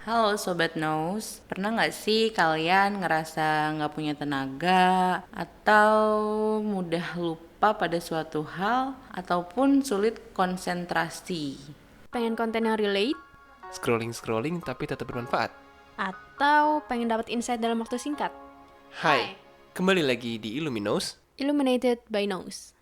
Halo Sobat Nose, pernah nggak sih kalian ngerasa nggak punya tenaga atau mudah lupa pada suatu hal ataupun sulit konsentrasi? Pengen konten yang relate, Scrolling tapi tetap bermanfaat. atau pengen dapat insight dalam waktu singkat? Hai, kembali lagi di Illuminos. Illuminated by Nose.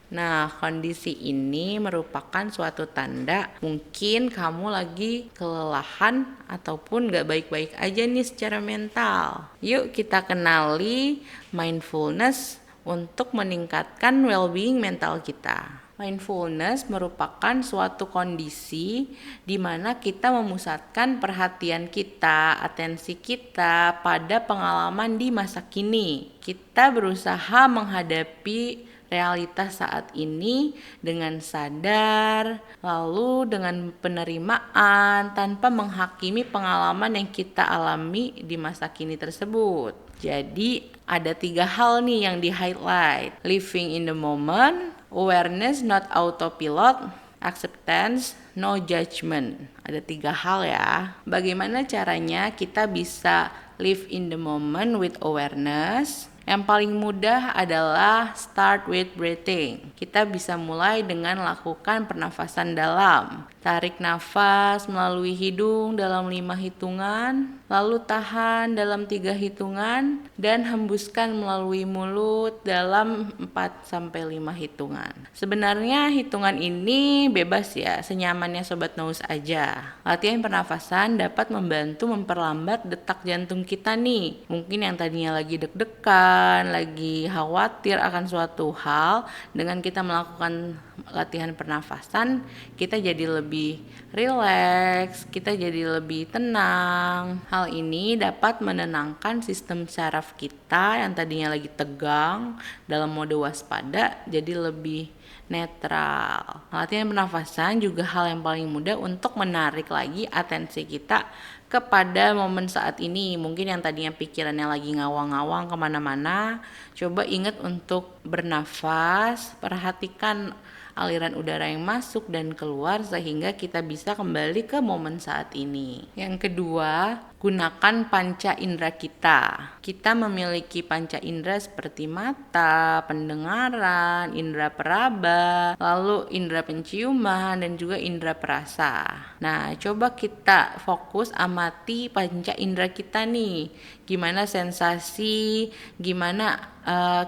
Nah, kondisi ini merupakan suatu tanda mungkin kamu lagi kelelahan ataupun gak baik-baik aja nih secara mental. Yuk kita kenali mindfulness untuk meningkatkan well-being mental kita. Mindfulness merupakan suatu kondisi di mana kita memusatkan perhatian kita, atensi kita pada pengalaman di masa kini. Kita berusaha menghadapi realitas saat ini dengan sadar, lalu dengan penerimaan tanpa menghakimi pengalaman yang kita alami di masa kini tersebut. Jadi ada 3 hal nih yang di highlight: living in the moment, awareness not autopilot, acceptance no judgment. Ada 3 hal ya. Bagaimana caranya kita bisa live in the moment with awareness? Yang paling mudah adalah start with breathing. Kita bisa mulai dengan lakukan pernafasan dalam. Tarik nafas melalui hidung dalam 5 hitungan, lalu tahan dalam 3 hitungan, dan hembuskan melalui mulut dalam 4-5 hitungan. Sebenarnya hitungan ini bebas ya, senyamannya Sobat Nose aja. Latihan pernafasan dapat membantu memperlambat detak jantung kita nih. Mungkin yang tadinya lagi deg-degan, lagi khawatir akan suatu hal, dengan kita melakukan latihan pernafasan, kita jadi lebih rileks, kita jadi lebih tenang. Hal ini dapat menenangkan sistem saraf kita yang tadinya lagi tegang dalam mode waspada jadi lebih netral. Latihan pernafasan juga hal yang paling mudah untuk menarik lagi atensi kita kepada momen saat ini. Mungkin yang tadinya pikirannya lagi ngawang-ngawang kemana-mana, coba ingat untuk bernafas, perhatikan aliran udara yang masuk dan keluar sehingga kita bisa kembali ke momen saat ini. Yang kedua, gunakan panca indera kita. Kita memiliki panca indera seperti mata, pendengaran, indera peraba, lalu indera penciuman, dan juga indera perasa. Nah, coba kita fokus amati panca indera kita nih. Gimana sensasi, gimana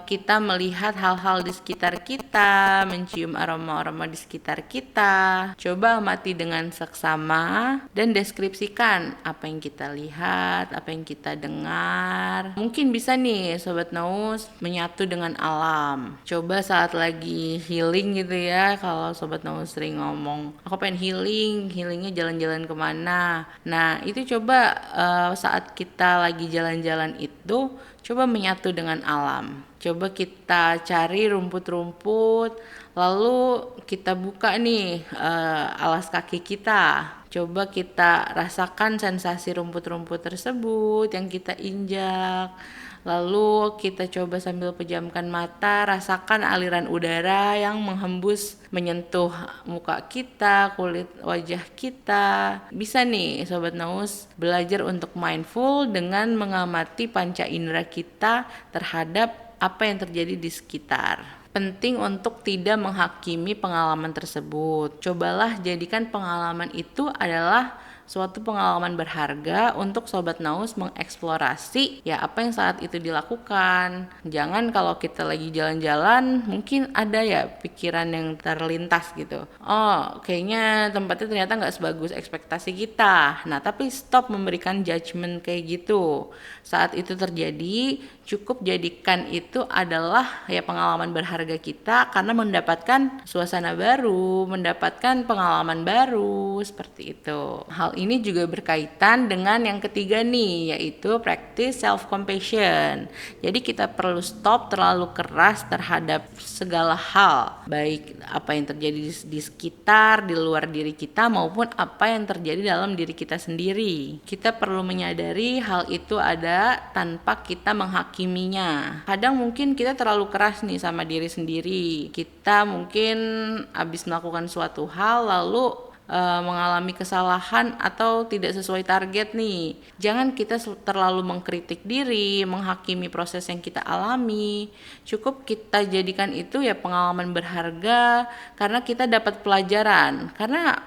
kita melihat hal-hal di sekitar kita, mencium aroma-aroma di sekitar kita. Coba amati dengan seksama dan deskripsikan apa yang kita lihat, apa yang kita dengar. Mungkin bisa nih Sobat Naus menyatu dengan alam. Coba saat lagi healing gitu ya, kalau Sobat Naus sering ngomong, aku pengen healingnya jalan-jalan kemana. Nah itu coba saat kita lagi jalan-jalan itu, coba menyatu dengan alam. Coba kita cari rumput-rumput, lalu kita buka nih alas kaki kita. Coba kita rasakan sensasi rumput-rumput tersebut yang kita injak. Lalu kita coba sambil pejamkan mata, rasakan aliran udara yang menghembus menyentuh muka kita, kulit wajah kita. Bisa nih Sobat Naus belajar untuk mindful dengan mengamati panca indera kita terhadap apa yang terjadi di sekitar. Penting untuk tidak menghakimi pengalaman tersebut. Cobalah jadikan pengalaman itu adalah suatu pengalaman berharga untuk Sobat Naus mengeksplorasi ya apa yang saat itu dilakukan. Jangan kalau kita lagi jalan-jalan mungkin ada ya pikiran yang terlintas gitu. Oh kayaknya tempatnya ternyata gak sebagus ekspektasi kita. Nah tapi stop memberikan judgement kayak gitu. Saat itu terjadi cukup jadikan itu adalah ya pengalaman berharga kita karena mendapatkan suasana baru, mendapatkan pengalaman baru seperti itu. Hal ini juga berkaitan dengan yang ketiga nih, yaitu practice self-compassion. Jadi kita perlu stop terlalu keras terhadap segala hal, baik apa yang terjadi di sekitar, di luar diri kita, maupun apa yang terjadi dalam diri kita sendiri. Kita perlu menyadari hal itu ada tanpa kita menghakiminya. Kadang mungkin kita terlalu keras nih sama diri sendiri. Kita mungkin habis melakukan suatu hal lalu mengalami kesalahan atau tidak sesuai target nih. Jangan kita terlalu mengkritik diri, menghakimi proses yang kita alami. Cukup kita jadikan itu ya pengalaman berharga karena kita dapat pelajaran. Karena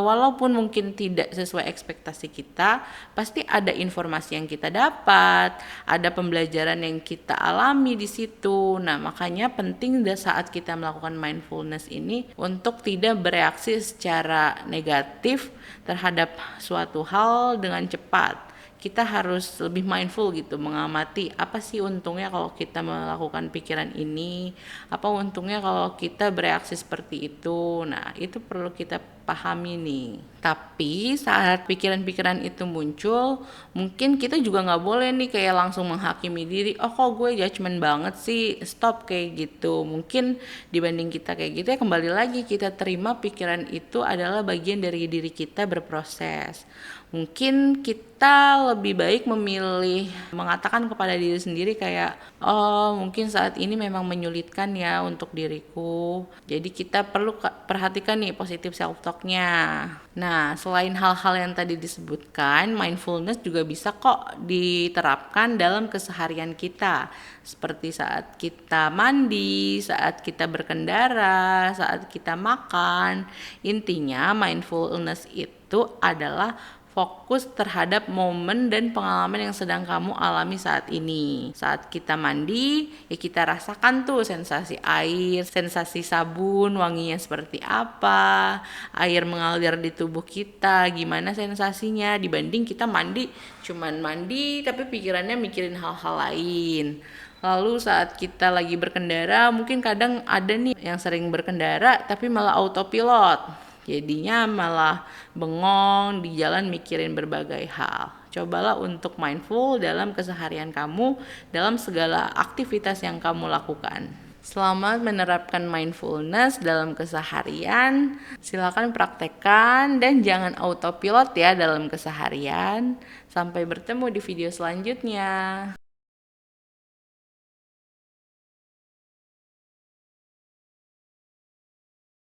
walaupun mungkin tidak sesuai ekspektasi kita, pasti ada informasi yang kita dapat, ada pembelajaran yang kita alami di situ. Nah, makanya penting saat kita melakukan mindfulness ini untuk tidak bereaksi secara negatif terhadap suatu hal dengan cepat. Kita harus lebih mindful gitu, mengamati apa sih untungnya kalau kita melakukan pikiran ini, apa untungnya kalau kita bereaksi seperti itu. Nah, itu perlu kita pahami nih. Tapi saat pikiran-pikiran itu muncul, mungkin kita juga nggak boleh nih kayak langsung menghakimi diri, oh kok gue judgement banget sih, stop kayak gitu. Mungkin dibanding kita kayak gitu ya, kembali lagi kita terima pikiran itu adalah bagian dari diri kita berproses. Mungkin kita lebih baik memilih mengatakan kepada diri sendiri kayak, oh mungkin saat ini memang menyulitkan ya untuk diriku, jadi kita perlu perhatikan nih positif self talk-nya. Nah, selain hal-hal yang tadi disebutkan, mindfulness juga bisa kok diterapkan dalam keseharian kita, seperti saat kita mandi, saat kita berkendara, saat kita makan. Intinya mindfulness itu adalah fokus terhadap momen dan pengalaman yang sedang kamu alami saat ini. Saat kita mandi, ya kita rasakan tuh sensasi air, sensasi sabun, wanginya seperti apa, air mengalir di tubuh kita, gimana sensasinya, dibanding kita mandi, cuman mandi tapi pikirannya mikirin hal-hal lain. Lalu saat kita lagi berkendara, mungkin kadang ada nih yang sering berkendara tapi malah autopilot. Jadinya malah bengong di jalan mikirin berbagai hal. Cobalah untuk mindful dalam keseharian kamu, dalam segala aktivitas yang kamu lakukan. Selamat menerapkan mindfulness dalam keseharian. Silakan praktekkan dan jangan autopilot ya dalam keseharian. Sampai bertemu di video selanjutnya.